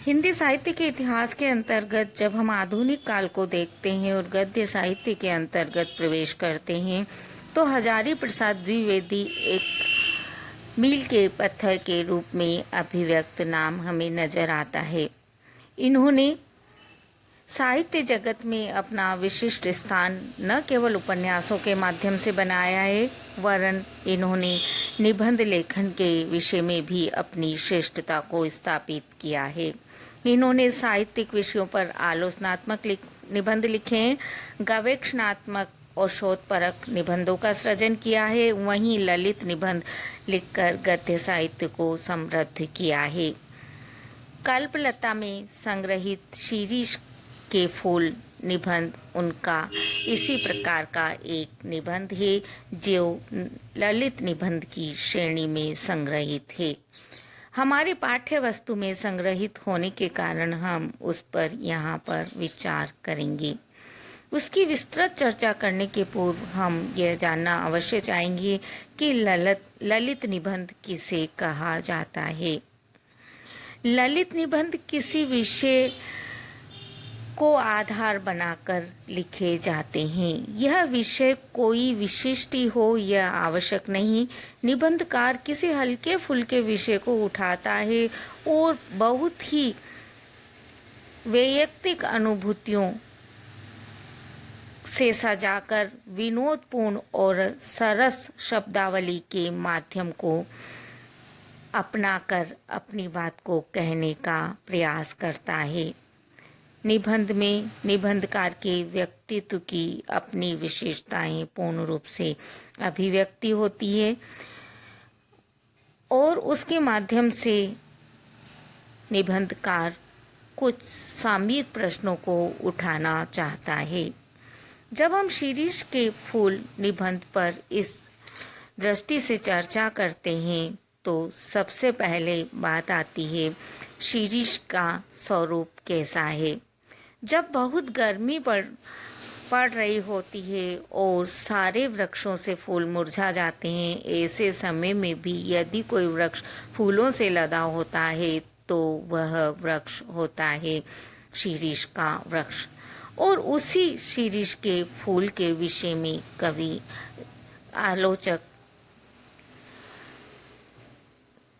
हिंदी साहित्य के इतिहास के अंतर्गत जब हम आधुनिक काल को देखते हैं और गद्य साहित्य के अंतर्गत प्रवेश करते हैं तो हजारी प्रसाद द्विवेदी एक मील के पत्थर के रूप में अभिव्यक्त नाम हमें नजर आता है। इन्होंने साहित्य जगत में अपना विशिष्ट स्थान न केवल उपन्यासों के माध्यम से बनाया है, वरन इन्होंने निबंध लेखन के विषय में भी अपनी श्रेष्ठता को स्थापित किया है। इन्होंने साहित्यिक विषयों पर आलोचनात्मक निबंध लिखे हैं, गवेषणात्मक और शोधपरक निबंधों का सृजन किया है, वहीं ललित निबंध लिखकर गद्य साहित्य को समृद्ध किया है। कल्पलता में संग्रहित शिरीष के फूल निबंध उनका इसी प्रकार का एक निबंध है जो ललित निबंध की श्रेणी में संग्रहित है। हमारे पाठ्य वस्तु में संग्रहित होने के कारण हम उस पर यहाँ पर विचार करेंगे। उसकी विस्तृत चर्चा करने के पूर्व हम यह जानना अवश्य चाहेंगे कि ललित निबंध किसे कहा जाता है। ललित निबंध किसी विषय को आधार बनाकर लिखे जाते हैं। यह विषय कोई विशिष्ट हो यह आवश्यक नहीं। निबंधकार किसी हल्के फुल्के विषय को उठाता है और बहुत ही वैयक्तिक अनुभूतियों से सजाकर विनोदपूर्ण और सरस शब्दावली के माध्यम को अपनाकर अपनी बात को कहने का प्रयास करता है। निबंध में निबंधकार के व्यक्तित्व की अपनी विशेषताएं पूर्ण रूप से अभिव्यक्ति होती है और उसके माध्यम से निबंधकार कुछ सामयिक प्रश्नों को उठाना चाहता है। जब हम शिरीष के फूल निबंध पर इस दृष्टि से चर्चा करते हैं तो सबसे पहले बात आती है शिरीष का स्वरूप कैसा है। जब बहुत गर्मी पड़ रही होती है और सारे वृक्षों से फूल मुरझा जाते हैं, ऐसे समय में भी यदि कोई वृक्ष फूलों से लदा होता है तो वह वृक्ष होता है शिरीष का वृक्ष। और उसी शिरीष के फूल के विषय में कवि आलोचक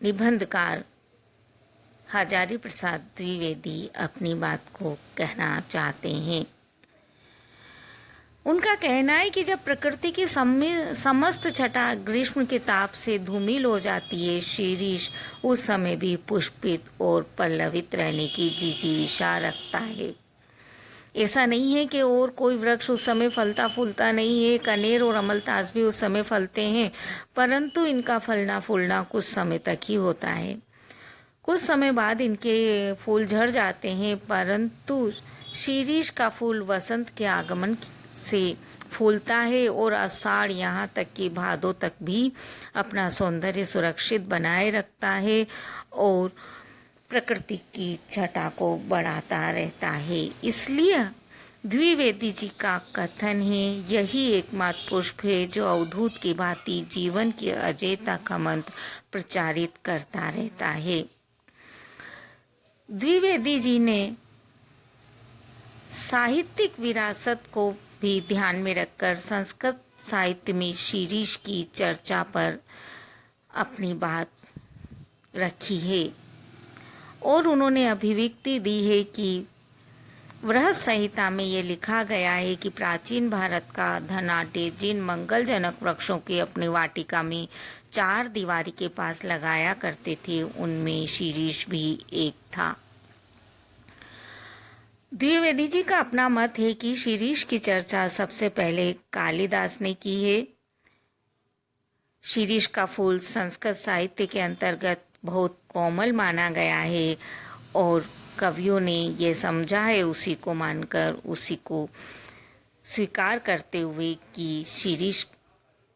निबंधकार हजारी प्रसाद द्विवेदी अपनी बात को कहना चाहते हैं। उनका कहना है कि जब प्रकृति की समस्त छटा ग्रीष्म के ताप से धूमिल हो जाती है, शिरीष उस समय भी पुष्पित और पल्लवित रहने की जिजीविषा रखता है। ऐसा नहीं है कि और कोई वृक्ष उस समय फलता फूलता नहीं है। कनेर और अमलतास भी उस समय फलते हैं, परंतु इनका फलना फूलना कुछ समय तक ही होता है। कुछ समय बाद इनके फूल झड़ जाते हैं, परंतु शिरीष का फूल वसंत के आगमन से फूलता है और आषाढ़ यहाँ तक कि भादों तक भी अपना सौंदर्य सुरक्षित बनाए रखता है और प्रकृति की छटा को बढ़ाता रहता है। इसलिए द्विवेदी जी का कथन है, यही एकमात्र पुष्प है जो अवधूत की भांति जीवन की अजेयता का मंत्र प्रचारित करता रहता है। द्विवेदी जी ने साहित्यिक विरासत को भी ध्यान में रखकर संस्कृत साहित्य में शिरीष की चर्चा पर अपनी बात रखी है और उन्होंने अभिव्यक्ति दी है कि बृहत संहिता में ये लिखा गया है कि प्राचीन भारत का धनाढ्य जिन मंगलजनक वृक्षों की अपनी वाटिका में चार दीवारी के पास लगाया करते थे, उनमें शिरीष भी एक था। द्विवेदी जी का अपना मत है कि शिरीष की चर्चा सबसे पहले कालिदास ने की है। शिरीष का फूल संस्कृत साहित्य के अंतर्गत बहुत कोमल माना गया है और कवियों ने ये समझा है, उसी को मानकर उसी को स्वीकार करते हुए कि शिरीष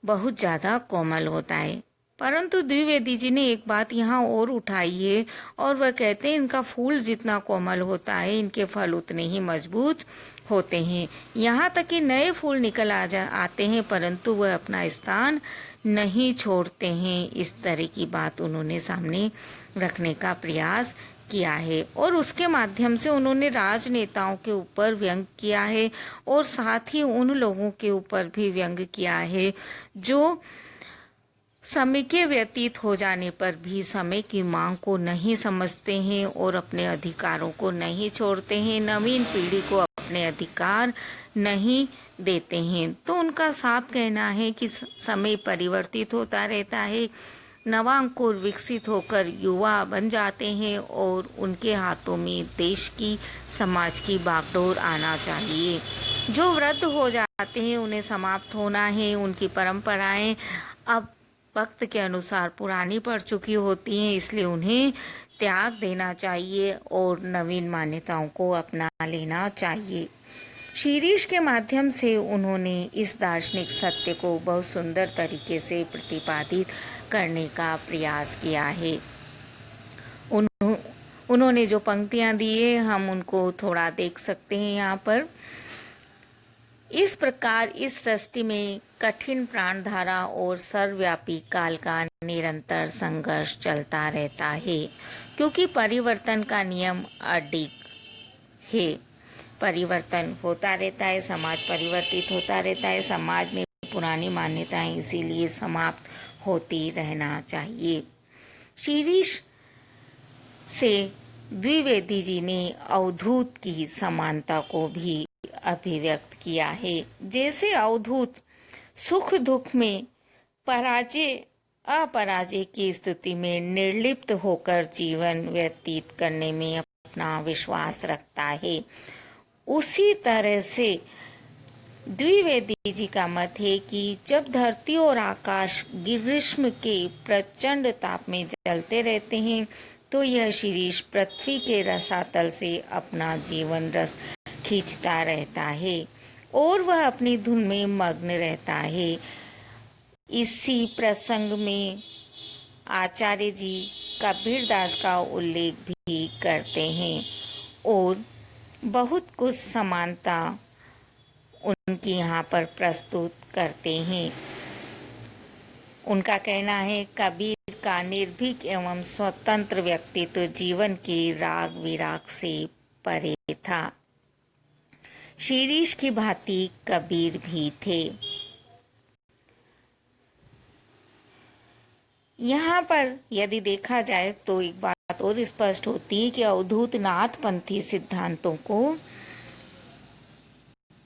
बहुत ज़्यादा कोमल होता है। परंतु द्विवेदी जी ने एक बात यहाँ और उठाई है और वह कहते हैं इनका फूल जितना कोमल होता है इनके फल उतने ही मजबूत होते हैं। यहाँ तक कि नए फूल निकल आते हैं परंतु वह अपना स्थान नहीं छोड़ते हैं। इस तरह की बात उन्होंने सामने रखने का प्रयास किया है और उसके माध्यम से उन्होंने राजनेताओं के ऊपर व्यंग किया है और साथ ही उन लोगों के ऊपर भी व्यंग किया है जो समय के व्यतीत हो जाने पर भी समय की मांग को नहीं समझते हैं और अपने अधिकारों को नहीं छोड़ते हैं, नवीन पीढ़ी को अपने अधिकार नहीं देते हैं। तो उनका साफ कहना है कि समय परिवर्तित होता रहता है, नवा अंकुर विकसित होकर युवा बन जाते हैं और उनके हाथों में देश की, समाज की बागडोर आना चाहिए। जो वृद्ध हो जाते हैं उन्हें समाप्त होना है, उनकी परंपराएं अब वक्त के अनुसार पुरानी पड़ चुकी होती हैं, इसलिए उन्हें त्याग देना चाहिए और नवीन मान्यताओं को अपना लेना चाहिए। शीरीष के माध्यम से उन्होंने इस दार्शनिक सत्य को बहुत सुंदर तरीके से प्रतिपादित करने का प्रयास किया है। उन्होंने जो पंक्तियां दी है हम उनको थोड़ा देख सकते हैं यहाँ पर। इस प्रकार इस सृष्टि में कठिन प्राणधारा और सर्वव्यापी काल का निरंतर संघर्ष चलता रहता है, क्योंकि परिवर्तन का नियम अडिग है। परिवर्तन होता रहता है, समाज परिवर्तित होता रहता है, समाज में पुरानी मान्यताएं इसीलिए समाप्त होती रहना चाहिए। शीरीष से द्विवेदी जी ने अवधूत की समानता को भी अभिव्यक्त किया है। जैसे अवधूत सुख दुख में पराजय अपराजय की स्थिति में निर्लिप्त होकर जीवन व्यतीत करने में अपना विश्वास रखता है, उसी तरह से द्विवेदी जी का मत है कि जब धरती और आकाश ग्रीष्म के प्रचंड ताप में जलते रहते हैं तो यह शीरीष पृथ्वी के रसातल से अपना जीवन रस खींचता रहता है और वह अपनी धुन में मग्न रहता है। इसी प्रसंग में आचार्य जी कबीरदास का उल्लेख भी करते हैं और बहुत कुछ समानता उनकी यहाँ पर प्रस्तुत करते हैं। उनका कहना है, कबीर का निर्भीक एवं स्वतंत्र व्यक्तित्व जीवन के राग विराग से परे था। शीरीष की भांति कबीर भी थे। यहाँ पर यदि देखा जाए तो एक बात और स्पष्ट होती है कि अवधूत नाथपंथी सिद्धांतों को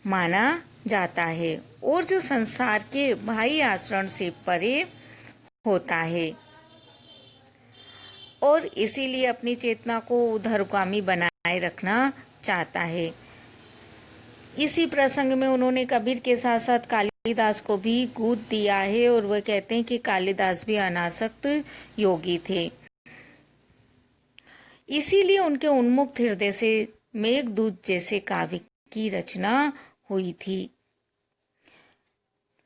माना जाता है और जो संसार के बाह्य आचरण से परे होता है और इसीलिए अपनी चेतना को उधरगामी बनाए रखना चाहता है। इसी प्रसंग में उन्होंने कबीर के साथ साथ कालिदास को भी गूंथ दिया है और वह कहते हैं कि कालिदास भी अनासक्त योगी थे, इसीलिए उनके उन्मुक्त हृदय से मेघदूत जैसे काव्य की रचना हुई थी।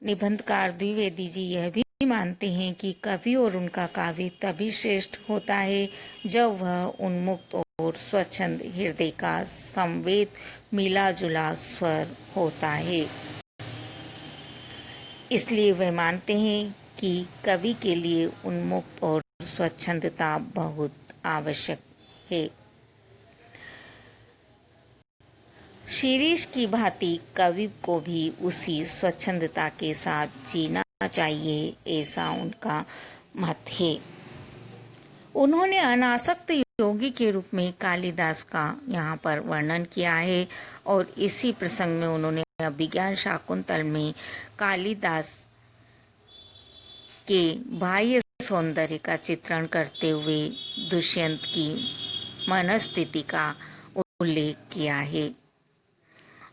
निबंधकार द्विवेदी जी यह भी मानते हैं कि कवि और उनका काव्य तभी श्रेष्ठ होता है जब वह उन्मुक्त और स्वच्छंद हृदय का संवेद मिला जुला स्वर होता है। इसलिए वह मानते हैं कि कवि के लिए उन्मुक्त और स्वच्छंदता बहुत आवश्यक है। शीरीष की भांति कवि को भी उसी स्वच्छंदता के साथ जीना चाहिए, ऐसा उनका मत है। उन्होंने अनासक्त योगी के रूप में कालिदास का यहाँ पर वर्णन किया है और इसी प्रसंग में उन्होंने अभिज्ञान शाकुंतल में कालिदास के बाह्य सौंदर्य का चित्रण करते हुए दुष्यंत की मनस्थिति का उल्लेख किया है।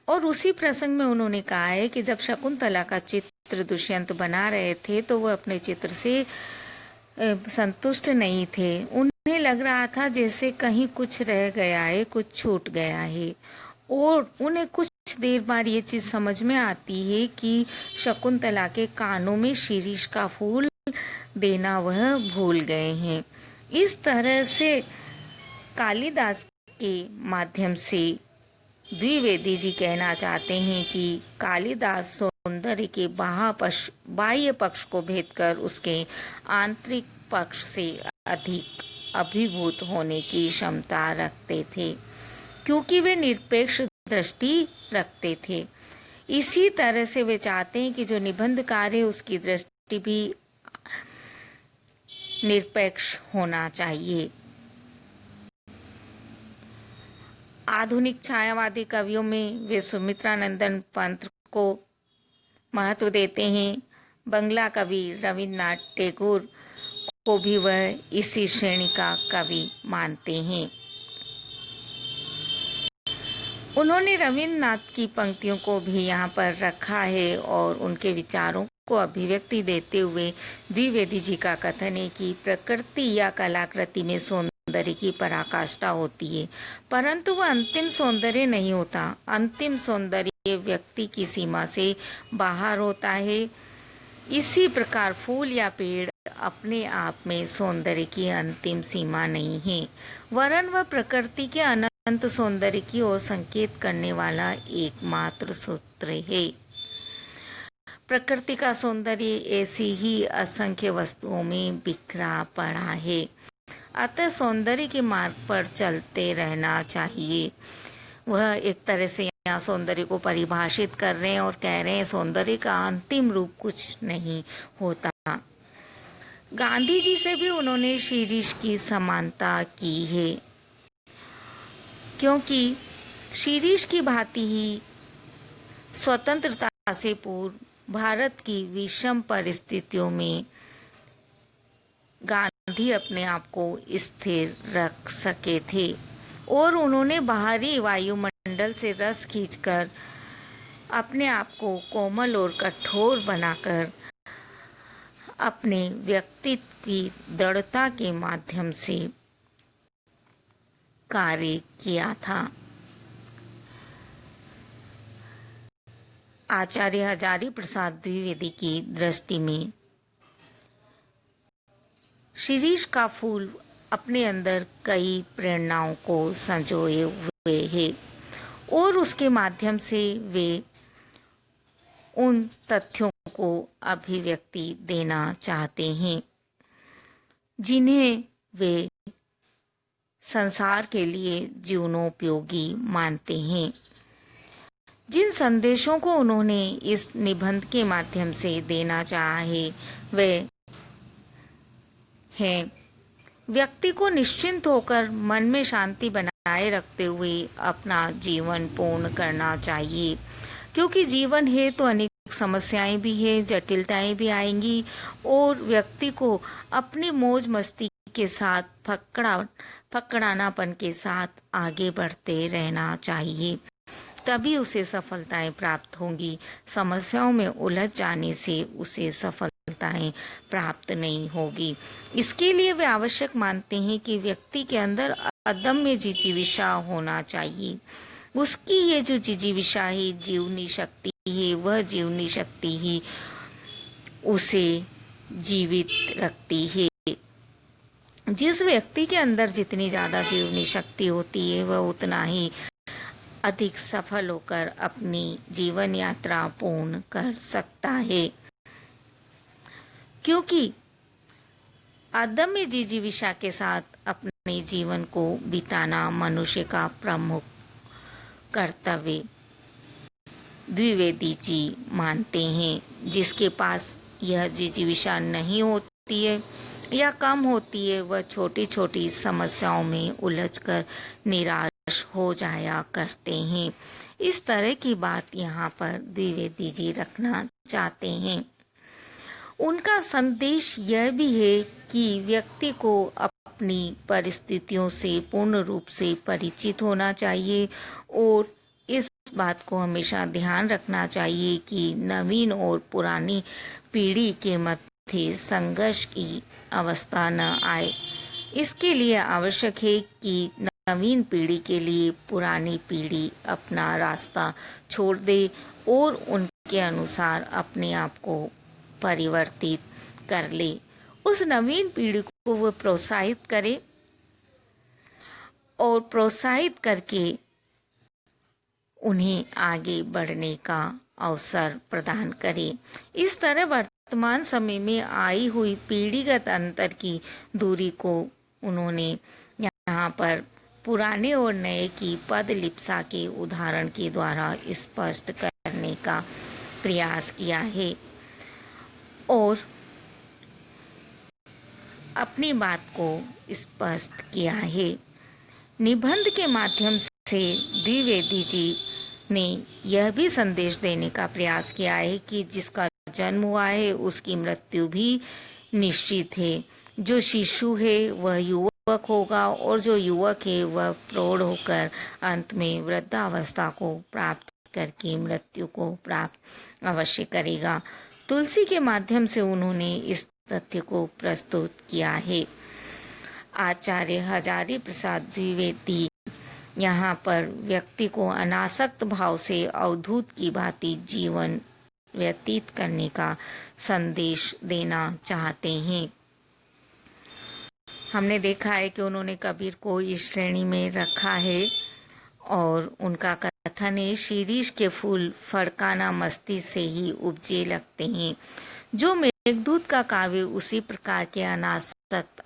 और उसी प्रसंग में उन्होंने कहा है कि जब शकुंतला का चित्र दुष्यंत बना रहे थे तो वह अपने चित्र से संतुष्ट नहीं थे। उन्हें लग रहा था जैसे कहीं कुछ रह गया है, कुछ छूट गया है और उन्हें कुछ देर बाद ये चीज़ समझ में आती है कि शकुंतला के कानों में शीरीष का फूल देना वह भूल गए हैं। इस तरह से कालिदास के माध्यम से द्विवेदी जी कहना चाहते हैं कि कालिदास सौंदर्य के बाह्य पक्ष को भेद कर उसके आंतरिक पक्ष से अधिक अभिभूत होने की क्षमता रखते थे, क्योंकि वे निरपेक्ष दृष्टि रखते थे। इसी तरह से वे चाहते हैं कि जो निबंधकार है उसकी दृष्टि भी निरपेक्ष होना चाहिए। आधुनिक छायावादी कवियों में वे सुमित्रानंदन पंत को महत्व देते हैं। बंगला कवि रविन्द्रनाथ टैगोर को भी वह इसी श्रेणी का कवि मानते हैं। उन्होंने रविन्द्रनाथ की पंक्तियों को भी यहाँ पर रखा है और उनके विचारों को अभिव्यक्ति देते हुए द्विवेदी जी का कथन है कि प्रकृति या कलाकृति में सौंदर्य की पराकाष्ठा होती है, परंतु वह अंतिम सौंदर्य नहीं होता। अंतिम सौंदर्य व्यक्ति की सीमा से बाहर होता है। इसी प्रकार फूल या पेड़ अपने आप में सौंदर्य की अंतिम सीमा नहीं है, वरन वह प्रकृति के अनंत सौंदर्य की ओर संकेत करने वाला एकमात्र सूत्र है। प्रकृति का सौंदर्य ऐसी ही असंख्य वस्तुओं में बिखरा पड़ा है, अतः सौंदर्य के मार्ग पर चलते रहना चाहिए। वह एक तरह से यहाँ सौंदर्य को परिभाषित कर रहे हैं और कह रहे हैं सौंदर्य का अंतिम रूप कुछ नहीं होता। गांधी जी से भी उन्होंने शीरीष की समानता की है, क्योंकि शीरीष की भांति ही स्वतंत्रता से पूर्व भारत की विषम परिस्थितियों में गांधी अपने आप को स्थिर रख सके थे और उन्होंने बाहरी वायुमंडल से रस खींचकर अपने आप को कोमल और कठोर बनाकर अपने व्यक्तित्व की दृढ़ता के माध्यम से कार्य किया था। आचार्य हजारी प्रसाद द्विवेदी की दृष्टि में शीरीष का फूल अपने अंदर कई प्रेरणाओं को संजोए हुए है और उसके माध्यम से वे उन तथ्यों को अभिव्यक्ति देना चाहते हैं जिन्हें वे संसार के लिए जीवनोपयोगी मानते हैं। जिन संदेशों को उन्होंने इस निबंध के माध्यम से देना चाहा है वे हैं, व्यक्ति को निश्चिंत होकर मन में शांति बनाए रखते हुए अपना जीवन पूर्ण करना चाहिए, क्योंकि जीवन है तो अनेक समस्याएं भी है, जटिलताएं भी आएंगी और व्यक्ति को अपनी मौज मस्ती के साथ फकड़ानापन के साथ आगे बढ़ते रहना चाहिए, तभी उसे सफलताएं प्राप्त होंगी। समस्याओं में उलझ जाने से उसे सफलताएं प्राप्त नहीं होगी। इसके लिए वे आवश्यक मानते हैं कि व्यक्ति के अंदर अदम्य जिजीविषा होना चाहिए। उसकी ये जो जिजीविषा है, जीवनी शक्ति है, वह जीवनी शक्ति ही उसे जीवित रखती है। जिस व्यक्ति के अंदर जितनी ज़्यादा जीवनी शक्ति होती है वह उतना ही अधिक सफल होकर अपनी जीवन यात्रा पूर्ण कर सकता है, क्योंकि अदम्य जिजीविषा के साथ अपने जीवन को बिताना मनुष्य का प्रमुख कर्तव्य द्विवेदी जी मानते हैं। जिसके पास यह जिजीविषा नहीं होती है या कम होती है वह छोटी छोटी समस्याओं में उलझकर निराश हो जाया करते हैं। इस तरह की बात यहाँ पर द्विवेदी जी रखना चाहते हैं। उनका संदेश यह भी है कि व्यक्ति को अपनी परिस्थितियों से पूर्ण रूप से परिचित होना चाहिए और इस बात को हमेशा ध्यान रखना चाहिए कि नवीन और पुरानी पीढ़ी के मध्य संघर्ष की अवस्था न आए। इसके लिए आवश्यक है कि नवीन पीढ़ी के लिए पुरानी पीढ़ी अपना रास्ता छोड़ दे और उनके अनुसार अपने आप को परिवर्तित कर ले। उस नवीन पीढ़ी को वो प्रोत्साहित करे और प्रोत्साहित करके उन्हें आगे बढ़ने का अवसर प्रदान करे। इस तरह वर्तमान समय में आई हुई पीढ़ीगत अंतर की दूरी को उन्होंने यहाँ पर पुराने और नए की पदलिप्सा के उदाहरण के द्वारा स्पष्ट करने का प्रयास किया है और अपनी बात को स्पष्ट किया है। निबंध के माध्यम से द्विवेदी जी ने यह भी संदेश देने का प्रयास किया है कि जिसका जन्म हुआ है उसकी मृत्यु भी निश्चित है। जो शिशु है वह युवक होगा और जो युवक है वह प्रौढ़ होकर अंत में वृद्धावस्था को प्राप्त करके मृत्यु को प्राप्त अवश्य करेगा। तुलसी के माध्यम से उन्होंने इस तथ्य को प्रस्तुत किया है। आचार्य हजारी प्रसाद द्विवेदी यहाँ पर व्यक्ति को अनासक्त भाव से अवधूत की भांति जीवन व्यतीत करने का संदेश देना चाहते हैं। हमने देखा है कि उन्होंने कबीर को इस श्रेणी में रखा है और उनका कथन है, शीरीष के फूल फड़काना मस्ती से ही उपजे लगते हैं। जो मेघदूत का काव्य उसी प्रकार के अनासक्त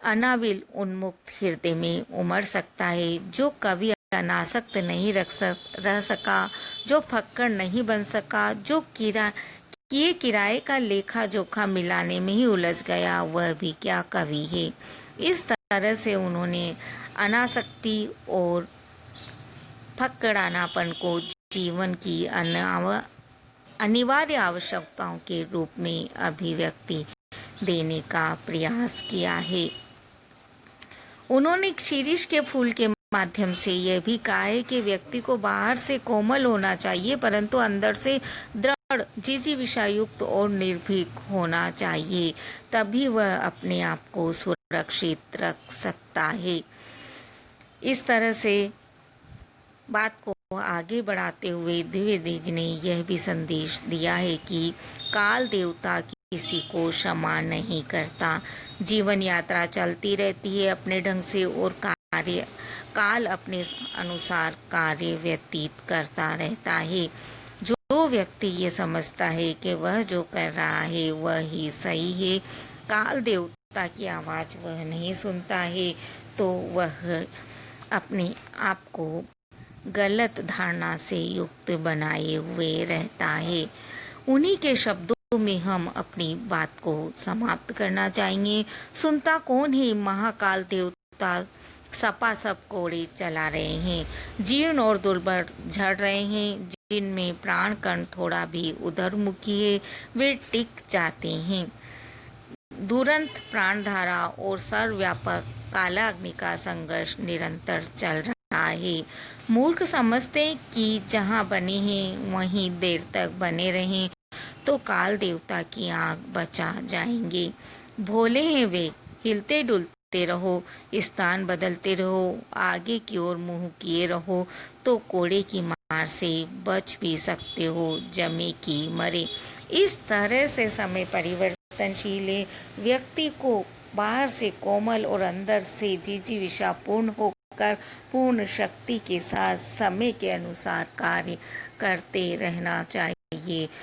अनाविल उन्मुक्त हृदय में उमड़ सकता है। जो कवि अनासक्त नहीं रह सका, जो फक्कड़ नहीं बन सका, जो किराए का लेखा जोखा मिलाने में ही उलझ गया, वह भी क्या कवि है। इस तरह से उन्होंने अनासक्ति और फक्कड़ानापन को जीवन की अनिवार्य आवश्यकताओं के रूप में अभिव्यक्ति देने का प्रयास किया है। उन्होंने शीरीष के फूल के माध्यम से यह भी कहा है कि व्यक्ति को बाहर से कोमल होना चाहिए परंतु अंदर से दृढ़, जिजीविषायुक्त और निर्भीक होना चाहिए, तभी वह अपने आप को सुरक्षित रख सकता है। इस तरह से बात को आगे बढ़ाते हुए द्विवेदी जी ने यह भी संदेश दिया है कि काल देवता किसी को क्षमा नहीं करता। जीवन यात्रा चलती रहती है अपने ढंग से और काल अपने अनुसार कार्य व्यतीत करता रहता है। जो व्यक्ति ये समझता है कि वह जो कर रहा है वह ही सही है, काल देवता की आवाज़ वह नहीं सुनता है, तो वह अपने आप को गलत धारणा से युक्त बनाए हुए रहता है। उन्हीं के शब्दों में हम अपनी बात को समाप्त करना चाहेंगे। सुनता कौन है, महाकाल देवता सपासप कोड़े चला रहे हैं, जीर्ण और दुर्बल झड़ रहे हैं, जिनमें प्राण कण थोड़ा भी उधरमुखी है वे टिक जाते हैं। दुरंत प्राणधारा और सर्वव्यापक कालाग्नि का संघर्ष निरंतर चल रहा है। मूर्ख समझते हैं कि जहाँ बने हैं वहीं देर तक बने रहें तो काल देवता की आग बचा जाएंगे। भोले हैं वे, हिलते डुलते रहो, स्थान बदलते रहो, आगे की ओर मुंह किए रहो तो कोड़े की मार से बच भी सकते हो, जमे की मरे। इस तरह से समय परिवर्तनशील है। व्यक्ति को बाहर से कोमल और अंदर से जिजीविषापूर्ण होकर पूर्ण शक्ति के साथ समय के अनुसार कार्य करते रहना चाहिए।